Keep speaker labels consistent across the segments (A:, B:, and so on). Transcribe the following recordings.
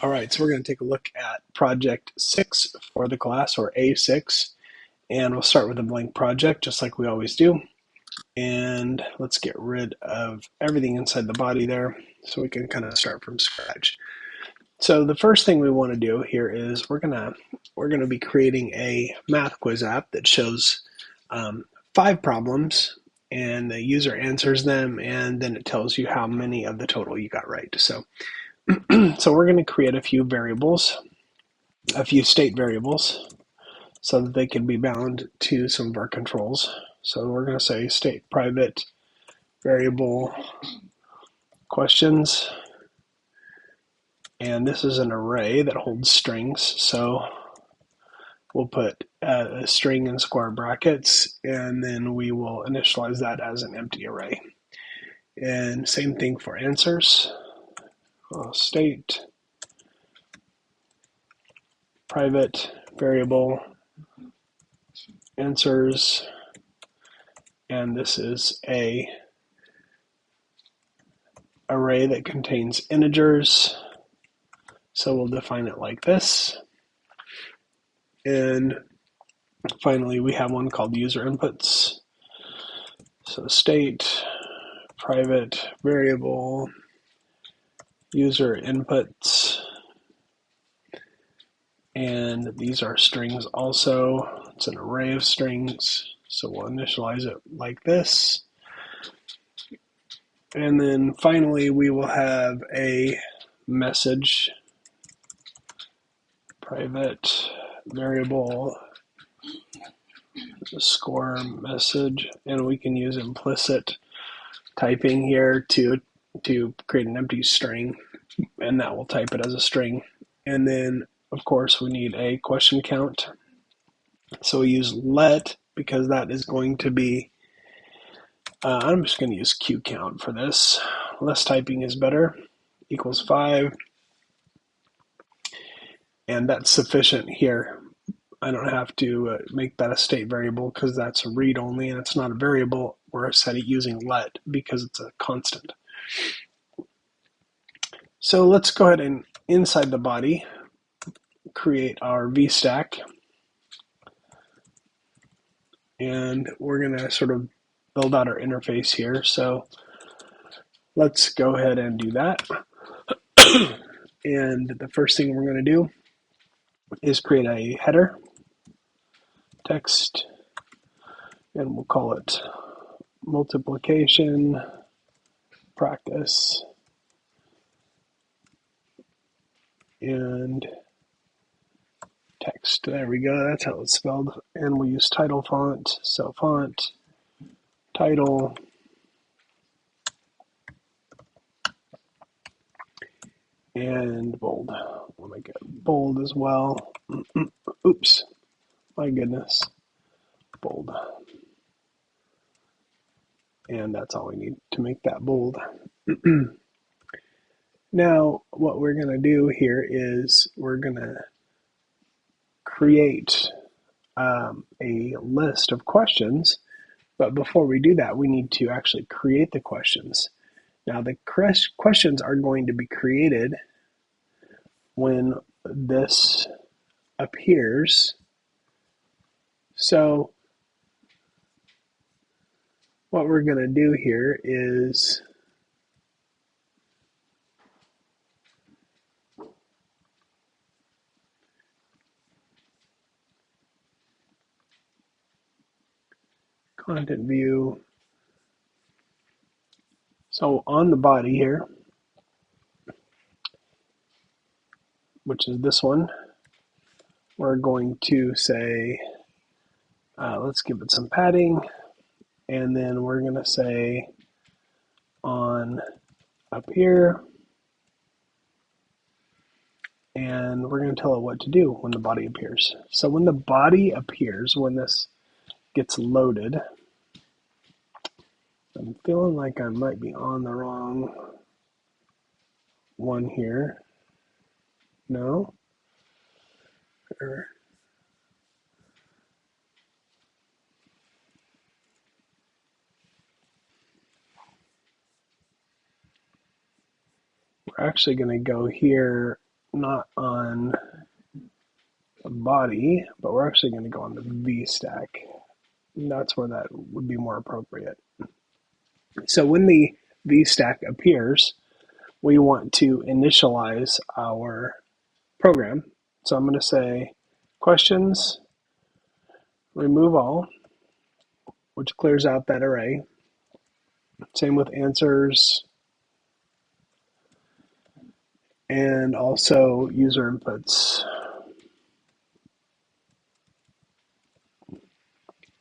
A: All right, so we're going to take a look at project 6 for the class, or A6, and we'll start with a blank project just like we always do. And let's get rid of everything inside the body there so we can kind of start from scratch. So the first thing we want to do here is we're gonna be creating a math quiz app that shows 5 problems, and the user answers them, and then it tells you how many of the total you got right. So we're going to create a few variables, a few state variables, so that they can be bound to some of our controls. So we're going to say state private variable questions, and this is an array that holds strings. So we'll put a string in square brackets, and then we will initialize that as an empty array. And same thing for answers. State private variable answers, and this is a array that contains integers, so we'll define it like this. And finally, we have one called user inputs. So state private variable user inputs, and these are strings also. It's an array of strings, so we'll initialize it like this. And then finally, we will have a message private variable score message, and we can use implicit typing here to create an empty string, and that will type it as a string. And then of course we need a question count, so we use let because that is going to be I'm just going to use Q count for this. Less typing is better. Equals 5, and that's sufficient here. I don't have to make that a state variable because that's a read only and it's not a variable. We're set it using let because it's a constant. So let's go ahead and inside the body create our VStack, and we're going to sort of build out our interface here. So let's go ahead and do that. And the first thing we're going to do is create a header text, and we'll call it multiplication practice, and text. There we go, that's how it's spelled. And we'll use title font, so font, title, and bold. We'll make it bold as well. Oops, my goodness, bold. And that's all we need to make that bold. Now, what we're going to do here is we're going to create a list of questions, but before we do that, we need to actually create the questions. Now, the questions are going to be created when this appears. So what we're going to do here is content view. So on the body here, which is this one, we're going to say, let's give it some padding, and then we're going to say on up here, and we're going to tell it what to do when the body appears. So when the body appears, when this gets loaded, I'm feeling like I might be on the wrong one here. No? We're actually going to go here not on the body, but we're actually going to go on the V stack. And that's where that would be more appropriate. So when the V stack appears, we want to initialize our program. So I'm going to say questions, remove all, which clears out that array. Same with answers and also user inputs.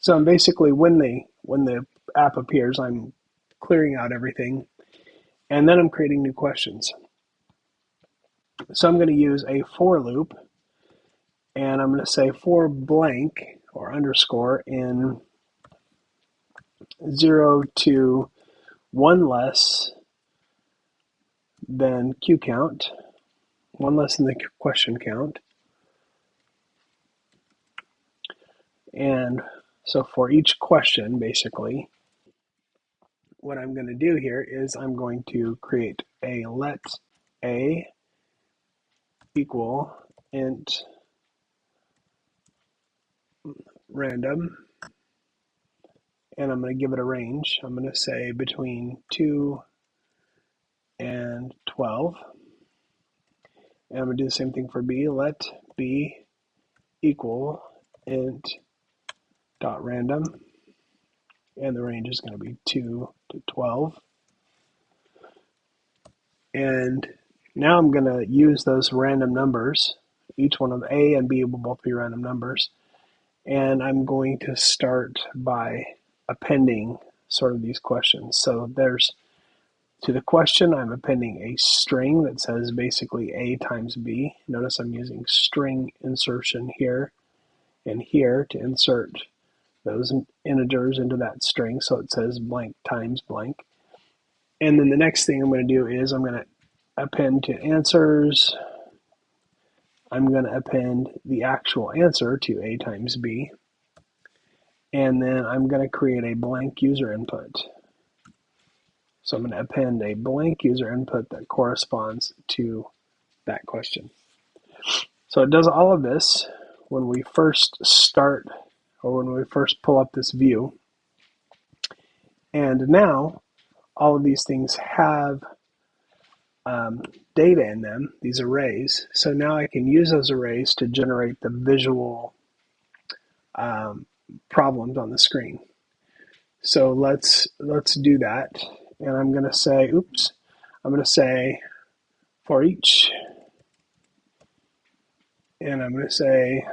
A: So I'm basically, when the app appears, I'm clearing out everything, and then I'm creating new questions. So I'm going to use a for loop, and I'm going to say for blank or underscore in 0 to 1 less than Q count, 1 less than the question count. And so for each question, basically, what I'm going to do here is I'm going to create a let a equal int random, and I'm going to give it a range. I'm going to say between 2 and 12. And I'm going to do the same thing for b. Let b equal int dot random, and the range is going to be 2 to 12. And now I'm going to use those random numbers. Each one of a and b will both be random numbers. And I'm going to start by appending sort of these questions. So there's, to the question, I'm appending a string that says basically a times b. Notice I'm using string insertion here and here to insert those integers into that string. So it says blank times blank. And then the next thing I'm going to do is I'm going to append to answers. I'm going to append the actual answer to a times b. And then I'm going to create a blank user input. So I'm going to append a blank user input that corresponds to that question. So it does all of this when we first start, or when we first pull up this view. And now all of these things have data in them, these arrays. So now I can use those arrays to generate the visual problems on the screen. So let's do that. And I'm going to say, I'm going to say for each, and I'm going to say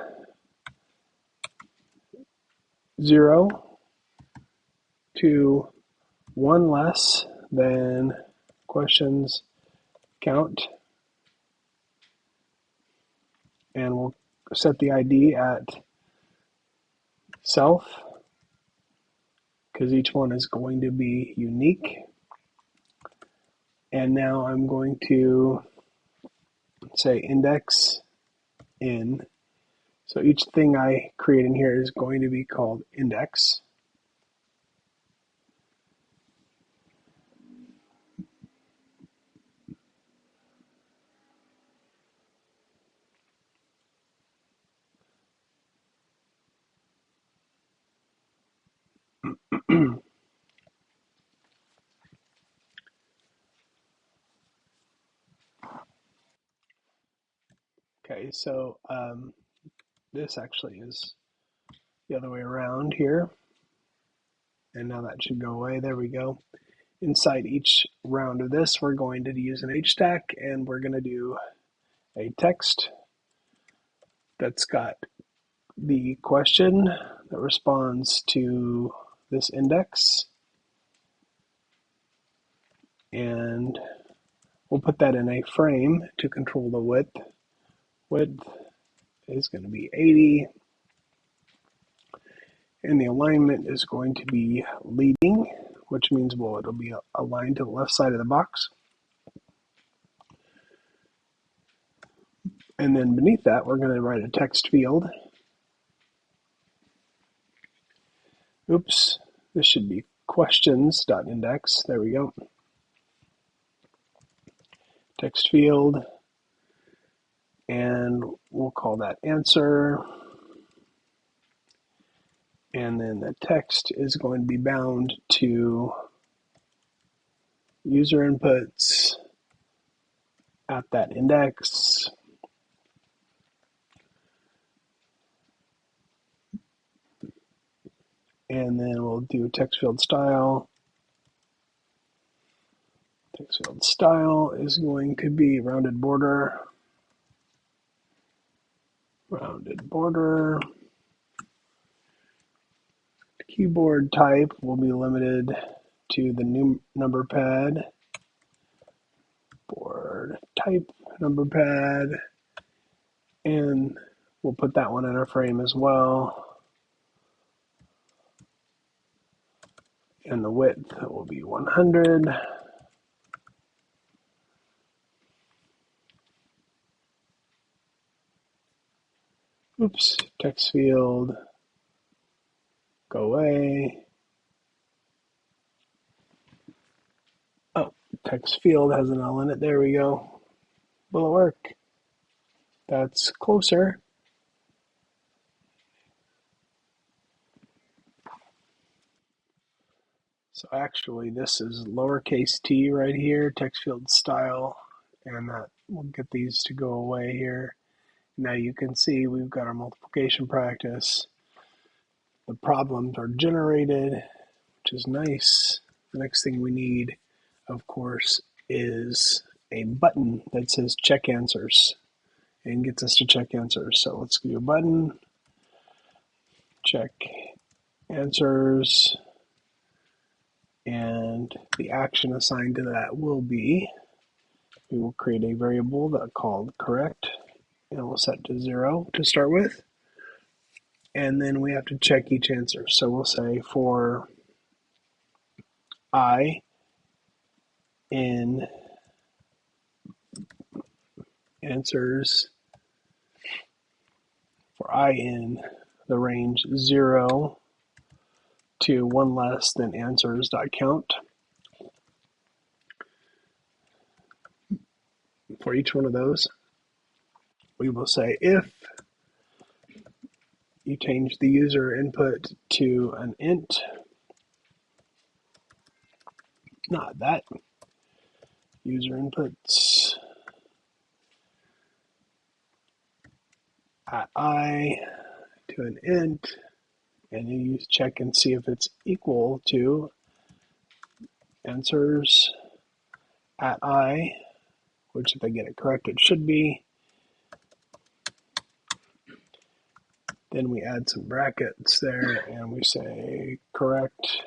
A: 0 to 1 less than questions count, and we'll set the ID at self, because each one is going to be unique. And now I'm going to say index in. So each thing I create in here is going to be called index. Okay, so this actually is the other way around here. And now that should go away. There we go. Inside each round of this, we're going to use an H stack, and we're going to do a text that's got the question that responds to this index. And we'll put that in a frame to control the width. Width is going to be 80. And the alignment is going to be leading, which means, well, it'll be aligned to the left side of the box. And then beneath that, we're going to write a text field. Oops, this should be questions.index. There we go. Text field. and we'll call that answer. And then the text is going to be bound to user inputs at that index. And then we'll do text field style. Text field style is going to be rounded border. Rounded border. Keyboard type will be limited to the new number pad. Board type number pad. And we'll put that one in our frame as well. And the width will be 100. Oops, text field, go away. Oh, text field has an L in it. There we go. Will it work? That's closer. So actually, this is lowercase t right here, text field style, and that will get these to go away here. Now you can see we've got our multiplication practice. The problems are generated, which is nice. The next thing we need, of course, is a button that says check answers and gets us to check answers. So let's do a button, check answers, and the action assigned to that will be, we will create a variable that called correct, and we'll set to 0 to start with. And then we have to check each answer. So we'll say for I in answers, for I in the range 0 to 1 less than answers.count. For each one of those, we will say if you change the user input to an int, not that, user inputs at I to an int, and you use check and see if it's equal to answers at I, which if I get it correct, it should be. Then we add some brackets there and we say correct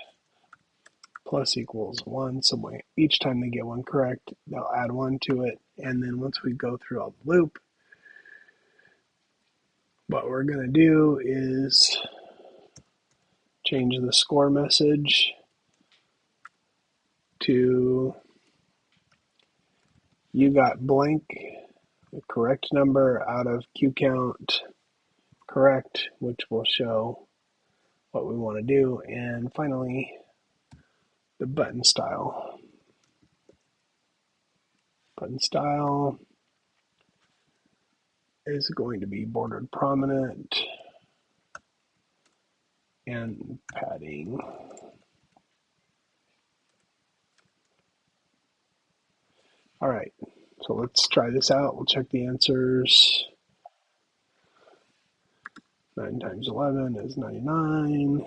A: plus equals 1. So each time they get one correct, they'll add 1 to it. And then once we go through all the loop, what we're going to do is change the score message to you got blank, the correct number out of Q count, correct, which will show what we want to do. And finally, the button style. Button style is going to be bordered prominent and padding. All right, so let's try this out. We'll check the answers. 9 times 11 is 99.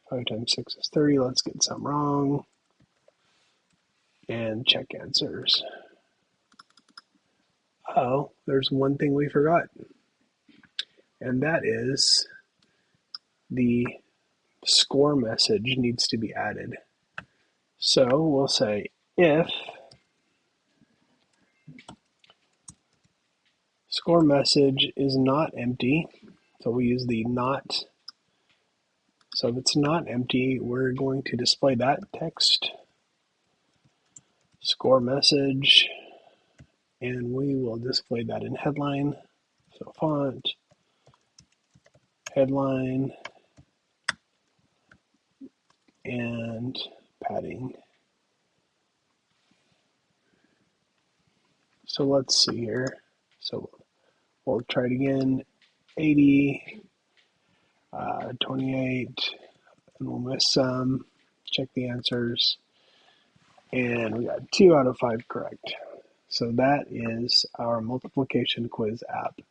A: 5 times 6 is 30. Let's get some wrong. And check answers. Oh, there's one thing we forgot. And that is the score message needs to be added. So we'll say if score message is not empty, so we use the not. So if it's not empty, we're going to display that text score message, and we will display that in headline. So font, headline, and padding. So let's see here. So We'll try it again. 80, 28, and we'll miss some. Check the answers. And we got 2 out of 5 correct. So that is our multiplication quiz app.